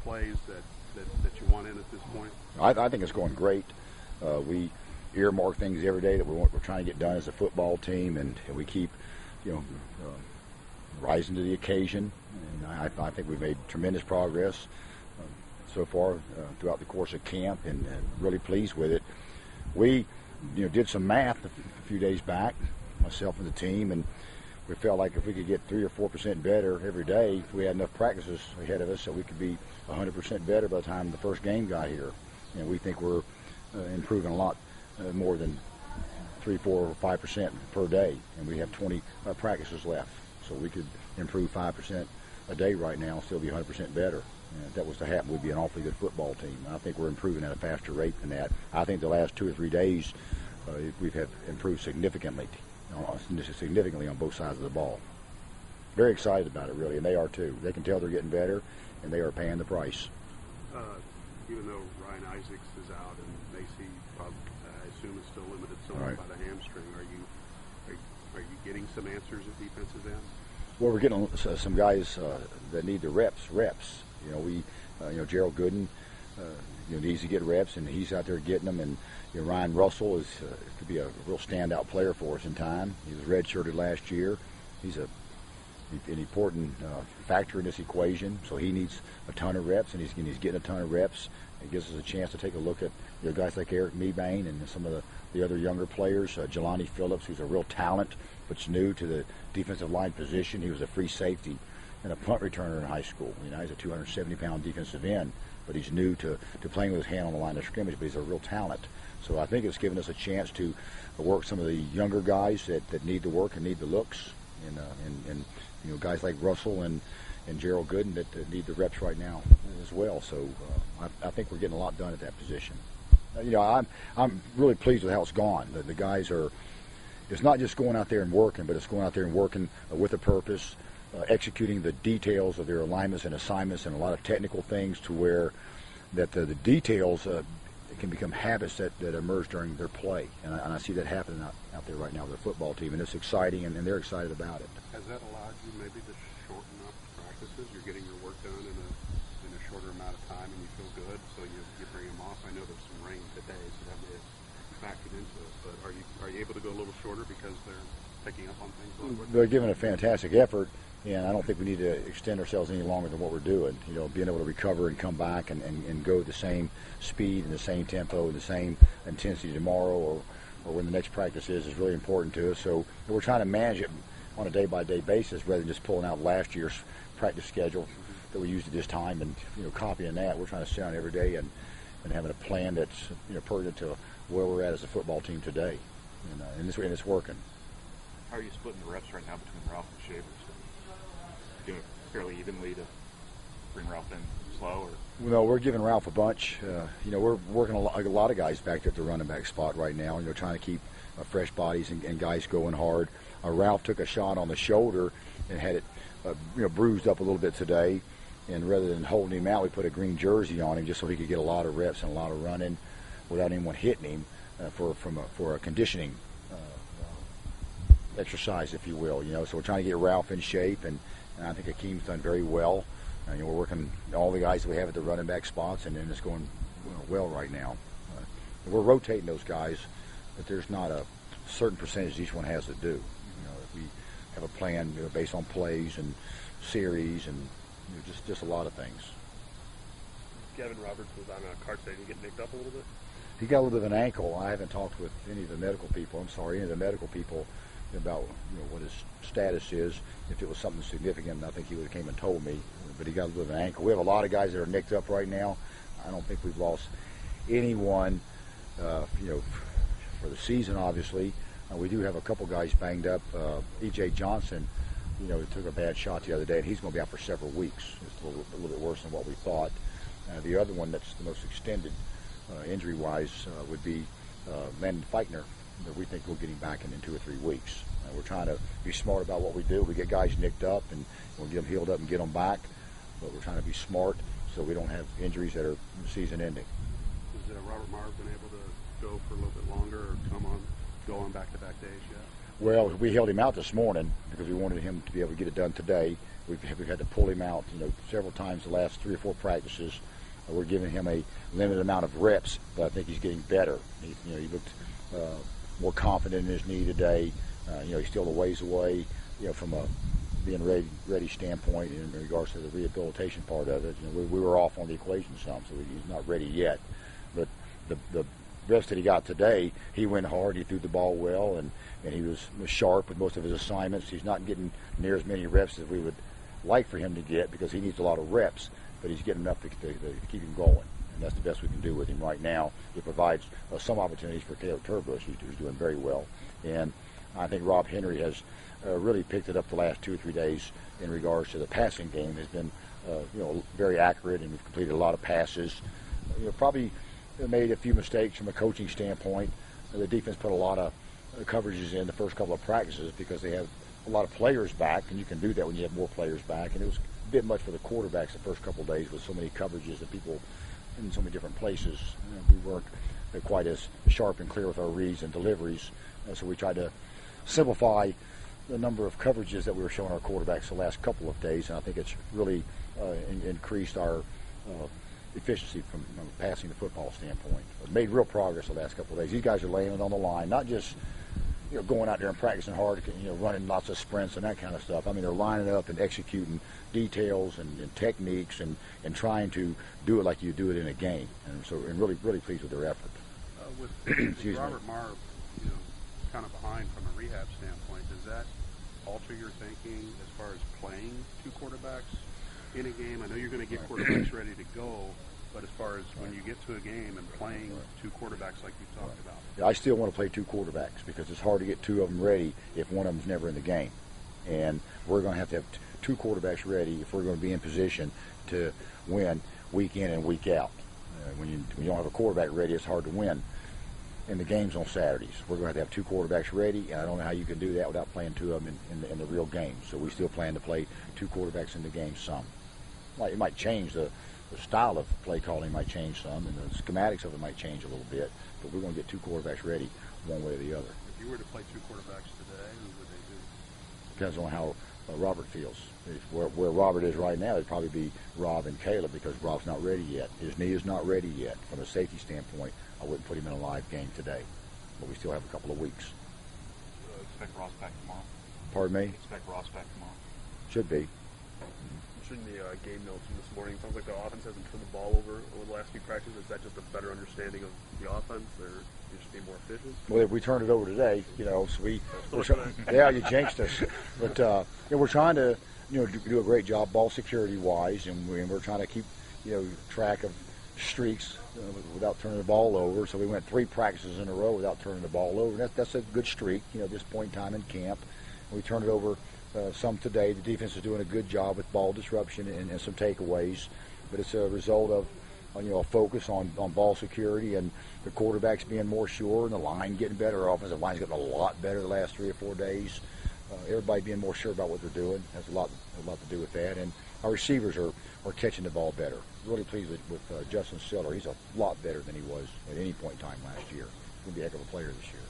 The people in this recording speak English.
plays that you want in at this point? I think it's going great. We earmark things every day that we're trying to get done as a football team, and we keep, rising to the occasion. And I think we've made tremendous progress so far throughout the course of camp, and really pleased with it. We, did some math a few days back, myself and the team, and we felt like if we could get 3 or 4% better every day, we had enough practices ahead of us so we could be 100% better by the time the first game got here. And we think we're improving a lot more than 3, 4, or 5% per day, and we have 20 practices left. So we could improve 5% a day right now and still be 100% better. And if that was to happen, we'd be an awfully good football team. And I think we're improving at a faster rate than that. I think the last 2 or 3 days we've improved significantly on both sides of the ball. Very excited about it, really, and they are too. They can tell they're getting better, and they are paying the price. Even though Ryan Isaacs is out and Macy, I assume, is still limited somewhat by the hamstring, are you getting some answers at defensive end? Well, we're getting some guys that need the reps. Gerald Gooden needs to get reps, and he's out there getting them. And Ryan Russell could be a real standout player for us in time. He was redshirted last year. He's an important factor in this equation, so he needs a ton of reps, and he's getting a ton of reps. It gives us a chance to take a look at guys like Eric Mebane and some of the other younger players. Jelani Phillips, who's a real talent, but's new to the defensive line position. He was a free safety and a punt returner in high school. He's a 270-pound defensive end, but he's new to playing with his hand on the line of scrimmage, but he's a real talent. So I think it's given us a chance to work some of the younger guys that need the work and need the looks, and guys like Russell and Gerald Gooden that need the reps right now as well. So I think we're getting a lot done at that position. I'm really pleased with how it's gone. The guys are. It's not just going out there and working, but it's going out there and working with a purpose, executing the details of their alignments and assignments, and a lot of technical things to where that the details can become habits that emerge during their play. And I see that happening out there right now with the football team, and it's exciting, and they're excited about it. Has that allowed you maybe to shorten up practices? You're getting your work done in a shorter amount of time, and you feel good, so you bring them off. I know there's some rain today, so that may have factored into it. But are you able to go a little shorter because they're picking up on things a little bit? They're giving a fantastic effort, and I don't think we need to extend ourselves any longer than what we're doing. Being able to recover and come back and go the same speed and the same tempo and the same intensity tomorrow or when the next practice is really important to us. So we're trying to manage it on a day-by-day basis rather than just pulling out last year's practice schedule that we used at this time and copying that. We're trying to sit down every day and having a plan that's pertinent to where we're at as a football team today, and it's working. How are you splitting the reps right now between Ralph and Shavers? Doing it fairly evenly to bring Ralph in slow, or? No, we're giving Ralph a bunch. We're working a lot of guys back there at the running back spot right now. Trying to keep fresh bodies and guys going hard. Ralph took a shot on the shoulder and had it bruised up a little bit today. And rather than holding him out, we put a green jersey on him just so he could get a lot of reps and a lot of running without anyone hitting him for a conditioning exercise, if you will. So we're trying to get Ralph in shape, and I think Akeem's done very well. We're working all the guys that we have at the running back spots, and it's going well right now. We're rotating those guys, but there's not a certain percentage each one has to do. We have a plan based on plays and series and just a lot of things. Kevin Roberts was on a cart today. Did he get nicked up a little bit? He got a little bit of an ankle. I haven't talked with any of the medical people about what his status is. If it was something significant, I think he would have came and told me. But he got a little bit of an ankle. We have a lot of guys that are nicked up right now. I don't think we've lost anyone, for the season, obviously. We do have a couple guys banged up. E.J. Johnson, took a bad shot the other day, and he's going to be out for several weeks. It's a little bit worse than what we thought. The other one that's the most extended injury-wise would be Landon Feitner, that we think we'll get him back in 2 or 3 weeks. We're trying to be smart about what we do. We get guys nicked up, and we'll get them healed up and get them back. But we're trying to be smart so we don't have injuries that are season-ending. Has Robert Marr been able to go for a little bit longer or go on back-to-back days yet? Well, we held him out this morning because we wanted him to be able to get it done today. We've had to pull him out, several times the last 3 or 4 practices. We're giving him a limited amount of reps, but I think he's getting better. He looked more confident in his knee today. He's still a ways away, from a being ready standpoint in regards to the rehabilitation part of it. We were off on the equation some, so he's not ready yet. But the reps that he got today, he went hard, he threw the ball well, and he was sharp with most of his assignments. He's not getting near as many reps as we would like for him to get because he needs a lot of reps, but he's getting enough to keep him going. And that's the best we can do with him right now. It provides some opportunities for Caleb Turbush, who's doing very well. And I think Rob Henry has really picked it up the last 2 or 3 days in regards to the passing game. Has been, very accurate, and we've completed a lot of passes. Probably made a few mistakes from a coaching standpoint. The defense put a lot of coverages in the first couple of practices because they have a lot of players back, and you can do that when you have more players back. And it was a bit much for the quarterbacks the first couple of days with so many coverages and people in so many different places. We weren't quite as sharp and clear with our reads and deliveries, so we tried to simplify the number of coverages that we were showing our quarterbacks the last couple of days, and I think it's really increased our efficiency from passing the football standpoint. But made real progress the last couple of days. These guys are laying it on the line, not just going out there and practicing hard, running lots of sprints and that kind of stuff. I mean, they're lining up and executing details and techniques and trying to do it like you do it in a game. And really pleased with their effort. With Robert Marr, kind of behind from a rehab standpoint, does that alter your thinking as far as playing 2 quarterbacks in a game? I know you're going to get quarterbacks ready to go, but as far as when you get to a game and playing 2 quarterbacks like you talked about. Yeah, I still want to play 2 quarterbacks because it's hard to get 2 of them ready if one of them's never in the game. And we're going to have 2 quarterbacks ready if we're going to be in position to win week in and week out. When you don't have a quarterback ready, it's hard to win in the games on Saturdays. We're going to have 2 quarterbacks ready, and I don't know how you can do that without playing 2 of them in the real game. So we still plan to play 2 quarterbacks in the game some. It might change the style of play calling might change some, and the schematics of it might change a little bit, but we're going to get 2 quarterbacks ready one way or the other. If you were to play 2 quarterbacks today, who would they do? Depends on how Robert feels. Where Robert is right now, it'd probably be Rob and Caleb because Rob's not ready yet. His knee is not ready yet. From a safety standpoint, I wouldn't put him in a live game today, but we still have a couple of weeks. Expect Ross back tomorrow. Pardon me? Expect Ross back tomorrow. Should be. Shouldn't the game notes from this morning, sounds like the offense hasn't turned the ball over the last few practices. Is that just a better understanding of the offense, or you just be more efficient? Well, if we turned it over today, you jinxed us. But we're trying to do a great job ball security wise, and we're trying to keep track of streaks without turning the ball over. So we went 3 practices in a row without turning the ball over. That's a good streak. At this point in time in camp, we turned it over some today. The defense is doing a good job with ball disruption and some takeaways, but it's a result of a focus on ball security and the quarterbacks being more sure and the line getting better. Our offensive line's gotten a lot better the last 3 or 4 days. Everybody being more sure about what they're doing has a lot to do with that, and our receivers are catching the ball better. Really pleased with Justin Siller. He's a lot better than he was at any point in time last year. He's going to be a heck of a player this year.